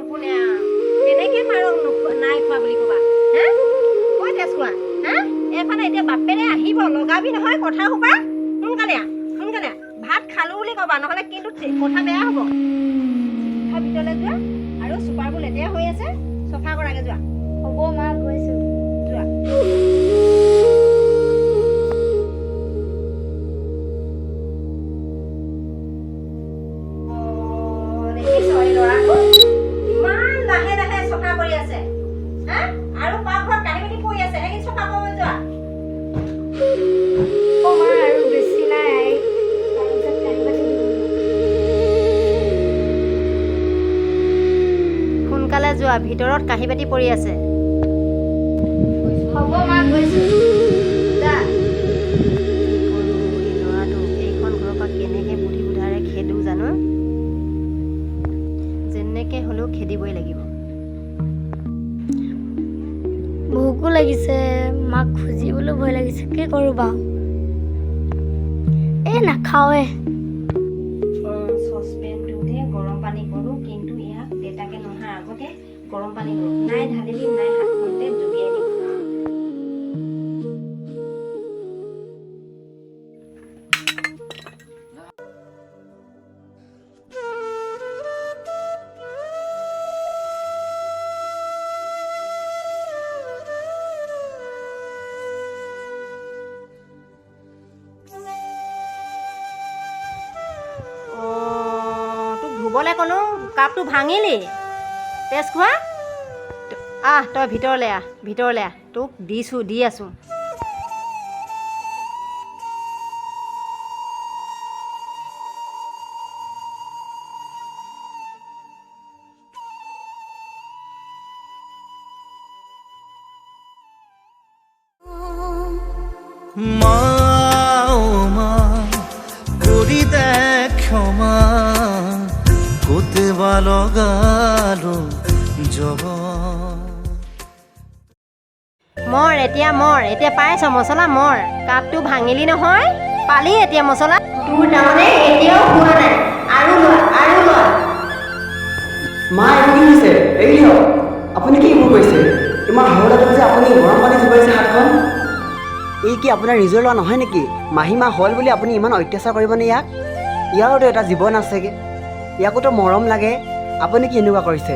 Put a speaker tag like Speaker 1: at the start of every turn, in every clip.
Speaker 1: নুশুনে কেনেকৈ মাৰক নাই খোৱা বুলি ক'বা হে কৈ তেজকোৱা হা এইফালে এতিয়া বাপেৰে আহিব লগাবি নহয় কথা সোপা সোনকালে ভাত খালোঁ বুলি ক'বা নহ'লে কিন্তু কথা বেয়া হ'ব ভিতৰলৈ যোৱা আৰু চুপাৰবোৰ লেতেৰা হৈ আছে চফা কৰাগে যোৱা
Speaker 2: হ'ব মা গৈছোঁ
Speaker 1: যোৱা ল'ৰাটো ইমান লাহে লাহে চফা কৰি আছে হা আৰু পাকঘৰত কাঁহী বাতি পৰি আছে সেইখিনি চফা কৰিব যোৱা
Speaker 2: অ' মা আৰু বেছি নাই তাৰপিছত কাঁহী বাতি ধুম
Speaker 1: সোনকালে যোৱা ভিতৰত কাঁহী বাতি পৰি আছে
Speaker 2: হ'ব মা গৈছোঁ
Speaker 1: যা কি কৰোঁ এই ল'ৰাটো এইখন ঘৰৰ পৰা কেনেকৈ বুদ্ধি বুধাৰে খেদোঁ জানো যেনেকৈ হ'লেও খেদিবই লাগিব
Speaker 2: ভোকো লাগিছে মাক খুজিবলৈ ভয় লাগিছে কি কৰোঁ বাৰু এই নাখাওঁৱে
Speaker 1: চচপেনটোতে গৰম পানী কৰোঁ কিন্তু ইয়াক দেউতাকে নহাৰ আগতে গৰম পানী কৰোঁ নাই ঢালি দিম নাই হাতখনতে জুবিয়াই দিম ধুবলৈ ক'লোঁ কাপটো ভাঙিলি তেজ খোৱা তই ভিতৰলৈ আহ তোক দি আছোঁ
Speaker 3: কৰি দে ক্ষমা কোতেবা লগালো জগ
Speaker 1: মৰ এতিয়া পাইছ মছলা মৰ কাপটো ভাঙিলি নহয় পালি এতিয়া মছলা তোৰ তাৰমানে এতিয়াও হোৱা নাই আৰু লোৱা
Speaker 4: মা এইটো কি হৈছে এৰি দিয়ক আপুনি কি ভুল কৰিছে ইমান সৰলতে যে আপুনি গৰম পানী জুবাইছে হাতখন এই কি আপোনাৰ নিজৰ ল'ৰা নহয় নেকি মাহীমা হ'ল বুলি আপুনি ইমান অত্যাচাৰ কৰিবনে ইয়াৰোতো এটা জীৱন আছেগৈ ইয়াকোতো মৰম লাগে আপুনি কি এনেকুৱা কৰিছে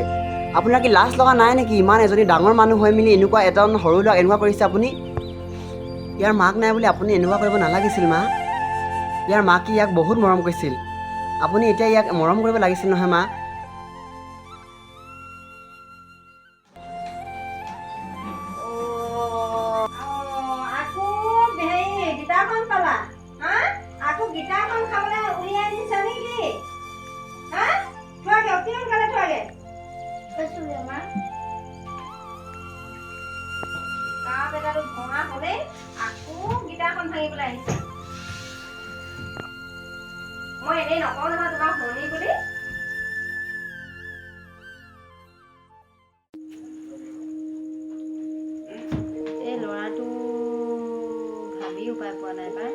Speaker 4: আপোনাৰ কি লাজ লগা নাই নেকি ইমান এজনী ডাঙৰ মানুহ হৈ মেলি এনেকুৱা এজন সৰু ল'ৰাক এনেকুৱা কৰিছে আপুনি ইয়াৰ মাক নাই বুলি আপুনি এনেকুৱা কৰিব নালাগিছিল মা ইয়াৰ মাকে ইয়াক বহুত মৰম কৰিছিল আপুনি এতিয়া ইয়াক মৰম কৰিব লাগিছিল নহয় মা
Speaker 1: গীটাৰখন খাবলৈ উলিয়াই দিছা নেকি হা থোৱাগে অতি সোনকালে থোৱাগে
Speaker 2: মা
Speaker 1: কাপ এটাতো ভঙা হ'লেই আকৌ গীটাৰখন ভাঙিবলৈ আহিছে মই এনেই নকওঁ নহয় তোমাক শুনি বুলি এই ল'ৰাটো ভাবি উপায় পোৱা নাই পাই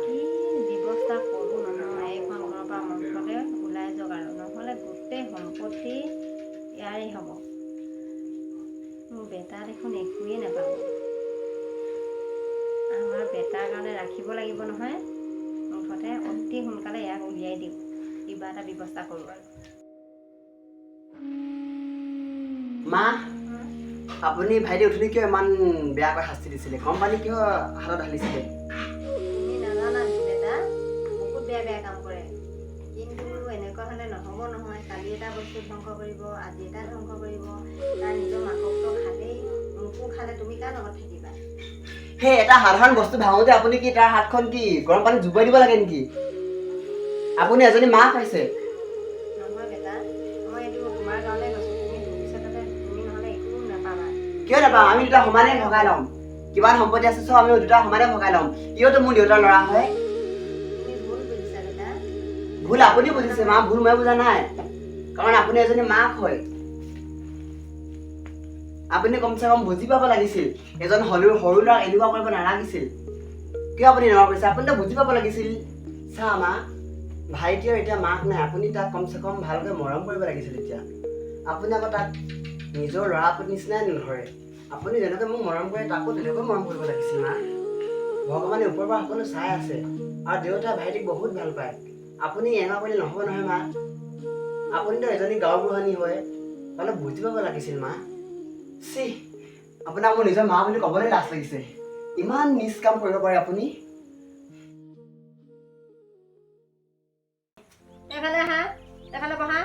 Speaker 1: কি ব্যৱস্থা কৰোঁ নহয় এইখন ঘৰৰ পৰা মুঠতে ওলাই যাওক আৰু নহ'লে গোটেই সম্পত্তি ইয়াৰেই হ'ব মোৰ বেটা দেখোন একোৱেই নাপাব আমাৰ বেটাৰ কাৰণে ৰাখিব লাগিব নহয় মুঠতে অতি সোনকালে ইয়াক উলিয়াই দিওঁ কিবা এটা ব্যৱস্থা কৰোঁ আৰু
Speaker 4: মা আপুনি ভাইটি উঠনি কিয় ইমান বেয়াকৈ শাস্তি দিছিলে গৰম পানী কিয় হাতত ঢালিছিলে
Speaker 1: তুমি নাজানা বেটা বহুত বেয়া কাম কৰে কিন্তু এনেকুৱা হ'লে নহ'ব নহয় কালি এটা বস্তু ধ্বংস কৰিব আজি এটা ধ্বংস কৰিব তাৰ নিজৰ মাককটো খালেই মোকো খালে তুমি কাৰ লগত থাকিবা
Speaker 4: সেই এটা সাধাৰণ বস্তু ভাঙোতে আপুনি কি তাৰ হাতখন কি গৰম পানী জুবুৱাই দিব লাগে নেকি আপুনি এজনী মা পাইছে
Speaker 1: নহয় বেটা মই এইটো তোমাৰ কাৰণে কৈছোঁ তুমি ভৱিষ্যততে তুমি নহ'লে একো নাপাবা
Speaker 4: কিয় নাপাওঁ আমি দুটা সমানে ভগাই ল'ম কিমান সম্পত্তি আছে চব আমি দুটা সমানে ভগাই ল'ম ইহঁতো মোৰ দেউতাৰ ল'ৰা হয়
Speaker 1: তুমি ভুল বুজিছা বেটা
Speaker 4: ভুল আপুনি বুজিছে মা ভুল মই বুজা নাই কাৰণ আপুনি এজনী মাক হয় আপুনি কমচে কম বুজি পাব লাগিছিল এজন সৰু ল'ৰাক এনেকুৱা কৰিব নালাগিছিল কিয় আপুনি এনেকুৱা কৰিছে আপুনিতো বুজি পাব লাগিছিল চা মা ভাইটিৰ এতিয়া মাক নাই আপুনি তাক কমচে কম ভালকৈ মৰম কৰিব লাগিছিল এতিয়া আপুনি আকৌ তাক নিজৰ ল'ৰা আপুনি নিচিনাই নধৰে। আপুনি যেনেকৈ মোক মৰম কৰে তাকো তেনেকৈ মৰম কৰিব লাগিছিল মা। ভগৱানে ওপৰৰ পৰা সকলো চাই আছে আৰু দেউতাই ভাইটিক বহুত ভাল পায়। আপুনি এনেকুৱা কৰিলে নহ'ব নহয় মা। আপুনিতো এজনী গাঁৱৰ বুঢ়ানী হয়, অলপ বুজি পাব লাগিছিল মা। চি, আপোনাক মোৰ নিজৰ মা বুলি ক'বলৈ লাজ লাগিছে। ইমান নিজ কাম কৰিব পাৰে আপুনি।
Speaker 1: এইফালে আহা, এইফালে বহা।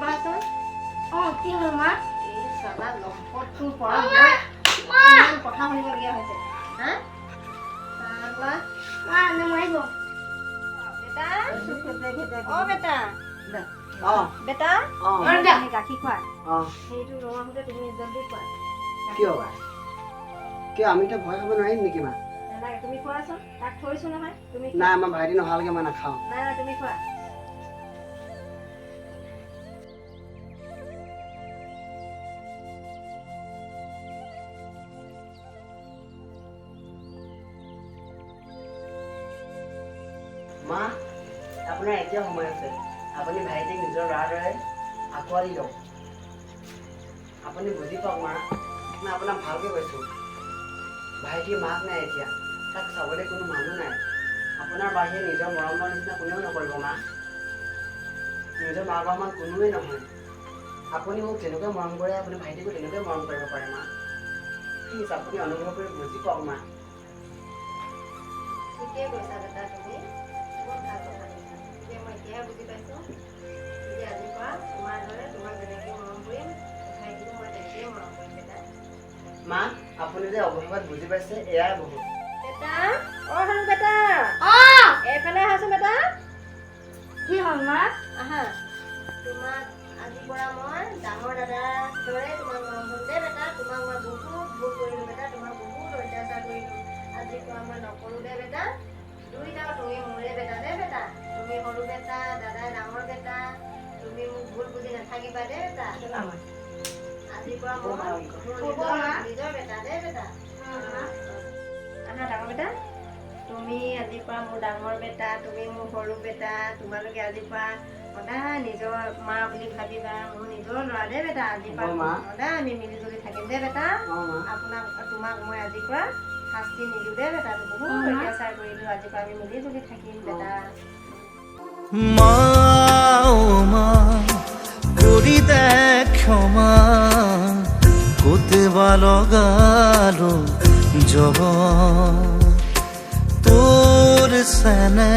Speaker 1: বহাচোন।
Speaker 2: কি হ'ল মা?
Speaker 1: এই চালা লম্পটটোৰ পৰা মই ইমান কথা শুনিবলগীয়া হৈছে। হা? চালা।
Speaker 2: মা নামাৰিব।
Speaker 1: বেটা, অ' বেটা।
Speaker 4: অঁ
Speaker 1: বেটা,
Speaker 4: অঁ
Speaker 1: তুমি গাখীৰ খোৱা।
Speaker 4: অঁ
Speaker 1: সেইটো ৰঙা হওঁতে তুমি জলদি খোৱা।
Speaker 4: কিয় কিয় আমিতো ভয় খাব নোৱাৰিম নেকি মা?
Speaker 1: নালাগে, তুমি খোৱাচোন। তাক থৈছো নহয়, তুমি
Speaker 4: নাই, আমাৰ ভাইটি নহালৈকে মই নাখাওঁ।
Speaker 1: নাই নাই, তুমি খোৱা।
Speaker 4: মা, আপোনাৰ এতিয়া সময় আছে। আপুনি ভাইটিক নিজৰ ল'ৰাৰ দৰে আঁকোৱালি লওক। আপুনি বুজি পাওক মা, মই আপোনাক ভালকৈ কৈছোঁ। ভাইটিৰ মাক নাই এতিয়া, তাক চাবলৈ কোনো মানুহ নাই। আপোনাৰ বাহিৰে নিজৰ মৰমৰ নিচিনা কোনেও নকৰিব মা। নিজৰ মাকৰ সমান কোনোৱেই নহয়। আপুনি মোক যেনেকৈ মৰম কৰে আপুনি ভাইটিকো তেনেকৈ মৰম কৰিব পাৰে মা। প্লিজ আপুনি অনুগ্ৰহ কৰি বুজি পাওক মা।
Speaker 1: ঠিকেই কৈছা বেটা, তুমি বহুত ভাল কথা কৈছা। এতিয়া মই এতিয়াহে বুজি পাইছোঁ। এতিয়া আজিৰ পৰা তোমাৰ দৰে তোমাক যেনেকৈ মৰম কৰিম, ভাইটিকো মই তেনেকৈয়ে মৰম কৰিম বেটা।
Speaker 4: মা, আপুনি যে অৱশেষত বুজি পাইছে এয়াই বহুত।
Speaker 1: বেটা, অ' সৰু বেটা, এইফালে আহাচোন বেটা।
Speaker 2: কি হ'ল মা?
Speaker 1: আহা, তোমাক আজিৰ পৰা মই ডাঙৰ দাদাৰ দৰে তোমাক মৰম কৰিম দেই বেটা। তোমাক মই বহুত ভুল কৰিলোঁ বেটা, তোমাক বহুত অত্যাচাৰ কৰিলোঁ। আজিৰ পৰা মই নকৰোঁ দেই বেটা। দুইটাও তুমি মোৰে বেটা দেই বেটা। তুমি সৰু বেটা, দাদাই ডাঙৰ বেটা। তুমি মোক ভুল বুজি নাথাকিবা দেই বেটা। আজিৰ পৰা মই মোৰ নিজৰ বেটা দেই বেটা। আহা ডাঙৰ বেটা, তুমি আজিৰ পৰা মোৰ ডাঙৰ বেটা, তুমি মোৰ সৰু বেটা। তোমালোকে আজিৰ পৰা সদায় নিজৰ মা বুলি ভাবিবা, মোৰ নিজৰ ল'ৰা দেই বেটা। আজিৰ পৰা
Speaker 4: হ'ব মা।
Speaker 1: সদায় আমি মিলি জুলি থাকিম দেই বেটা।
Speaker 4: অঁ মা।
Speaker 1: তোমাক মই আজিৰ পৰা শাস্তি নিদিওঁ দেই বেটা। বহুত অত্যাচাৰ কৰিলোঁ, আজিৰ পৰা আমি মিলি জুলি থাকিম বেটা।
Speaker 3: মা মা কৰি দে ক্ষমা কোতেবা লগালো জগত তোৰ চেনে